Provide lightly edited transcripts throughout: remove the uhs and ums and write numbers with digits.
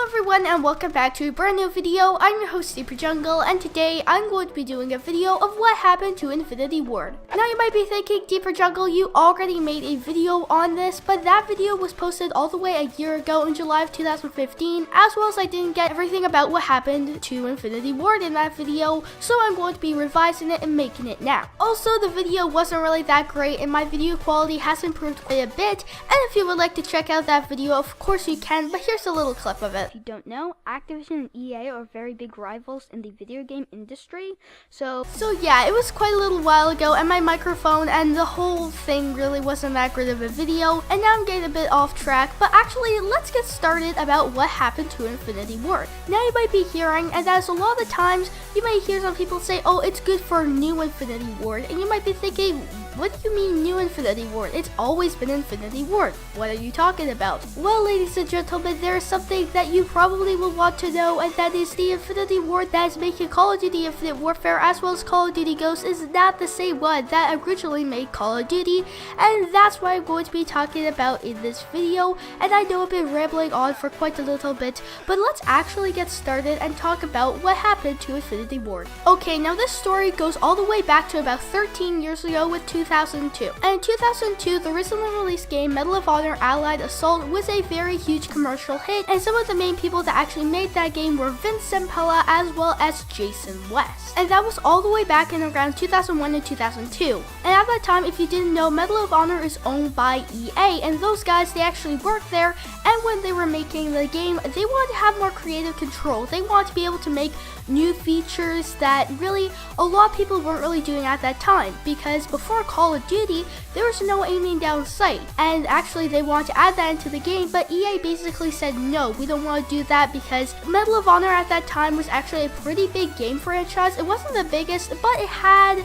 everyone, and welcome back to a brand new video. I'm your host ep.200, and today I'm going to be doing a video of what happened to Infinity Ward. Now you might be thinking, ep.200, you already made a video on this, but that video was posted all the way a year ago in July of 2015, as well as I didn't get everything about what happened to Infinity Ward in that video, so I'm going to be revising it and making it now. Also, the video wasn't really that great and my video quality has improved quite a bit, and if you would like to check out that video, of course you can, but here's a little clip of it. If you don't know, Activision and EA are very big rivals in the video game industry, so yeah, it was quite a little while ago, and my microphone and the whole thing really wasn't that great of a video, and now I'm getting a bit off track, but actually, let's get started about what happened to Infinity Ward. Now you might be hearing, and as a lot of the times, you might hear some people say, oh, it's good for new Infinity Ward, and you might be thinking, what do you mean new Infinity Ward? It's always been Infinity Ward. What are you talking about? Well, ladies and gentlemen, there is something that you probably will want to know, and that is the Infinity Ward that is making Call of Duty Infinite Warfare as well as Call of Duty Ghosts is not the same one that originally made Call of Duty, and that's what I'm going to be talking about in this video. And I know I've been rambling on for quite a little bit, but let's actually get started and talk about what happened to Infinity Ward. Okay, now this story goes all the way back to about 13 years ago with 2002. And in 2002, the recently released game Medal of Honor Allied Assault was a very huge commercial hit, and some of the main people that actually made that game were Vince Zampella as well as Jason West. And that was all the way back in around 2001 and 2002. And at that time, if you didn't know, Medal of Honor is owned by EA, and those guys, they actually worked there, and when they were making the game, they wanted to have more creative control. They wanted to be able to make new features that really a lot of people weren't really doing at that time, because before Call of Duty there was no aiming down sight, and actually they wanted to add that into the game, but EA basically said no, we don't want to do that, because Medal of Honor at that time was actually a pretty big game franchise. It wasn't the biggest, but it had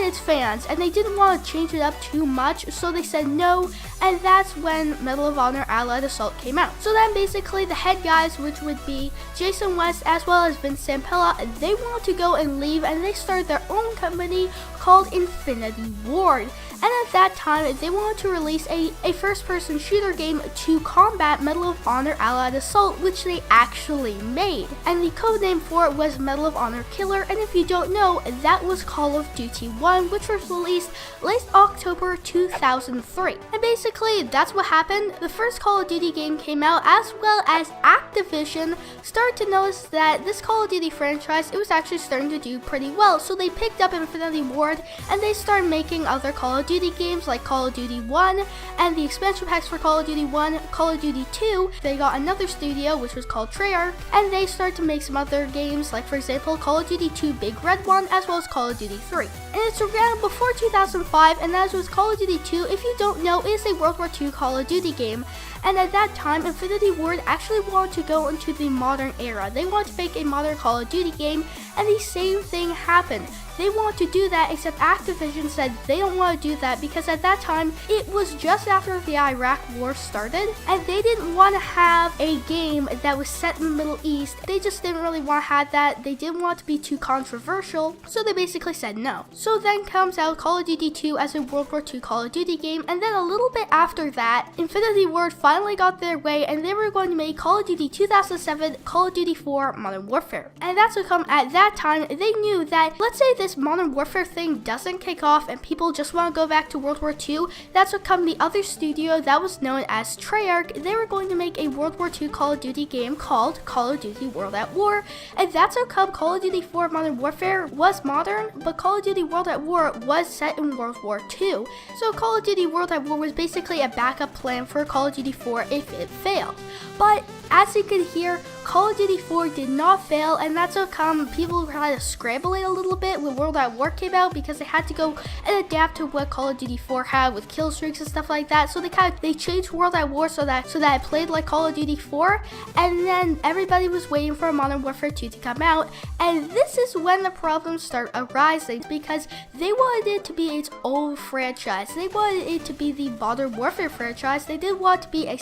its fans, and they didn't want to change it up too much, so they said no, and that's when Medal of Honor Allied Assault came out. So then basically the head guys, which would be Jason West as well as Vince Zampella, they wanted to go and leave, and they started their own company called Infinity Ward. And at that time, they wanted to release a first-person shooter game to combat Medal of Honor Allied Assault, which they actually made. And the codename for it was Medal of Honor Killer, and if you don't know, that was Call of Duty 1, which was released late October 2003. And basically, that's what happened. The first Call of Duty game came out, as well as Activision started to notice that this Call of Duty franchise, it was actually starting to do pretty well, so they picked up Infinity Ward, and they started making other Call of Duty games like Call of Duty 1 and the expansion packs for Call of Duty 1, Call of Duty 2. They got another studio which was called Treyarch, and they started to make some other games like, for example, Call of Duty 2 Big Red One as well as Call of Duty 3. And it's around before 2005, and as with Call of Duty 2, if you don't know, is a World War II Call of Duty game. And at that time, Infinity Ward actually wanted to go into the modern era. They wanted to make a modern Call of Duty game, and the same thing happened. They want to do that, except Activision said they don't want to do that, because at that time, it was just after the Iraq War started, and they didn't want to have a game that was set in the Middle East. They just didn't really want to have that. They didn't want to be too controversial, so they basically said no. So then comes out Call of Duty 2 as a World War II Call of Duty game, and then a little bit after that, Infinity Ward finally got their way, and they were going to make Call of Duty 2007, Call of Duty 4 Modern Warfare. And that's what come at that time, they knew that, let's say this Modern Warfare thing doesn't kick off and people just want to go back to World War II, that's what come the other studio that was known as Treyarch. They were going to make a World War II Call of Duty game called Call of Duty World at War, and that's how come Call of Duty 4 Modern Warfare was modern, but Call of Duty World at War was set in World War II. So Call of Duty World at War was basically a backup plan for Call of Duty 4 if it failed. But as you could hear, Call of Duty 4 did not fail, and that's how come people were kind of scrambling a little bit when World at War came out, because they had to go and adapt to what Call of Duty 4 had with kill streaks and stuff like that. So they changed World at War so that it played like Call of Duty 4, and then everybody was waiting for Modern Warfare 2 to come out, and this is when the problems start arising, because they wanted it to be its own franchise. They wanted it to be the Modern Warfare franchise. They didn't want it to be a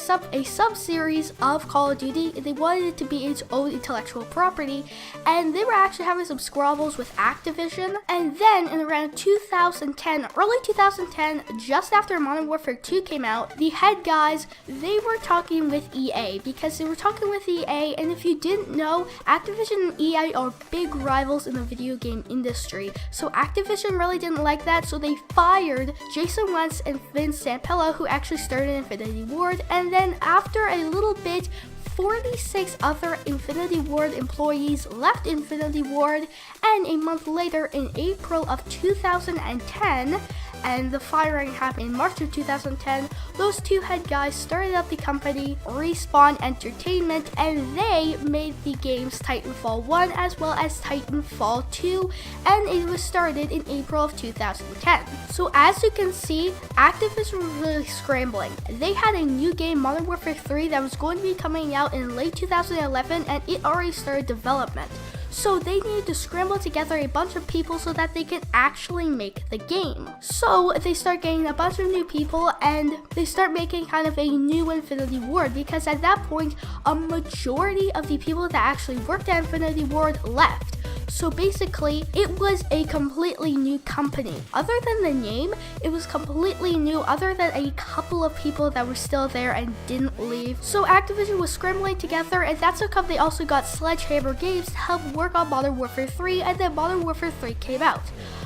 sub-series of Call of Duty. They wanted it to be its own intellectual property, and they were actually having some squabbles with Activision. And then in around 2010, early 2010, just after Modern Warfare 2 came out, the head guys, they were talking with EA, because they were talking with EA, and if you didn't know, Activision and EA are big rivals in the video game industry. So Activision really didn't like that, so they fired Jason Wentz and Vince Zampella, who actually started Infinity Ward, and then after a little bit, 46 other Infinity Ward employees left Infinity Ward, and a month later, in April of 2010, and the firing happened in March of 2010, those two head guys started up the company, Respawn Entertainment, and they made the games Titanfall 1 as well as Titanfall 2, and it was started in April of 2010. So as you can see, Activision was really scrambling. They had a new game, Modern Warfare 3, that was going to be coming out in late 2011, and it already started development. So they needed to scramble together a bunch of people so that they could actually make the game. So they start getting a bunch of new people, and they start making kind of a new Infinity Ward, because at that point, a majority of the people that actually worked at Infinity Ward left. So basically, it was a completely new company. Other than the name, it was completely new, other than a couple of people that were still there and didn't leave. So Activision was scrambling together, and that's how come they also got Sledgehammer Games to help work on Modern Warfare 3, and then Modern Warfare 3 came out.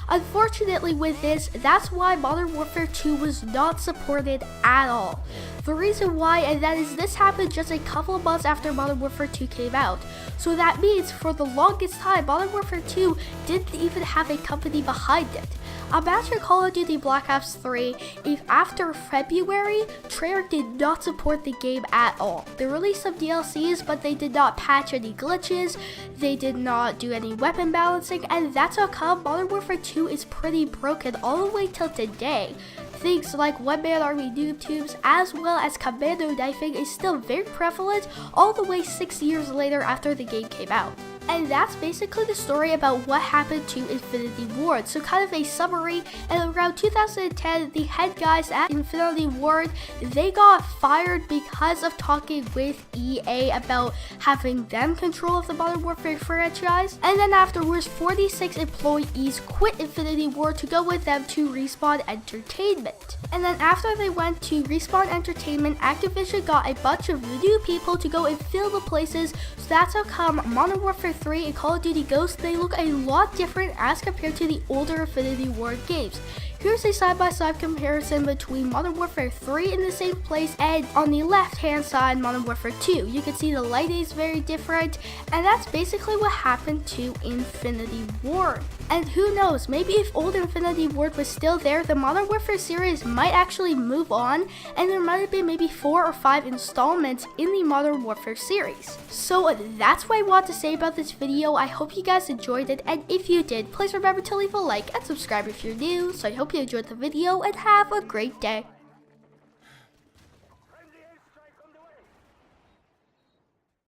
Unfortunately with this, that's why Modern Warfare 2 was not supported at all. The reason why, and that is this happened just a couple of months after Modern Warfare 2 came out. So that means for the longest time, Modern Warfare 2 didn't even have a company behind it. Imagine Call of Duty Black Ops 3 if after February, Treyarch did not support the game at all. They released some DLCs, but they did not patch any glitches, they did not do any weapon balancing, and that's how come Modern Warfare 2 is pretty broken all the way till today. Things like one-man army noob tubes as well as commando knifing is still very prevalent all the way 6 years later after the game came out. And that's basically the story about what happened to Infinity Ward. So kind of a summary, and around 2010, the head guys at Infinity Ward, they got fired because of talking with EA about having them control of the Modern Warfare franchise. And then afterwards, 46 employees quit Infinity Ward to go with them to Respawn Entertainment. And then after they went to Respawn Entertainment, Activision got a bunch of new people to go and fill the places. So that's how come Modern Warfare 3 and Call of Duty Ghosts, they look a lot different as compared to the older Infinity Ward games. Here's a side-by-side comparison between Modern Warfare 3 in the same place and on the left-hand side, Modern Warfare 2. You can see the lighting is very different, and that's basically what happened to Infinity Ward. And who knows, maybe if old Infinity Ward was still there, the Modern Warfare series might actually move on, and there might have been maybe 4 or 5 installments in the Modern Warfare series. So that's what I want to say about this video. I hope you guys enjoyed it, and if you did, please remember to leave a like and subscribe if you're new. So I hope you enjoyed the video, and have a great day.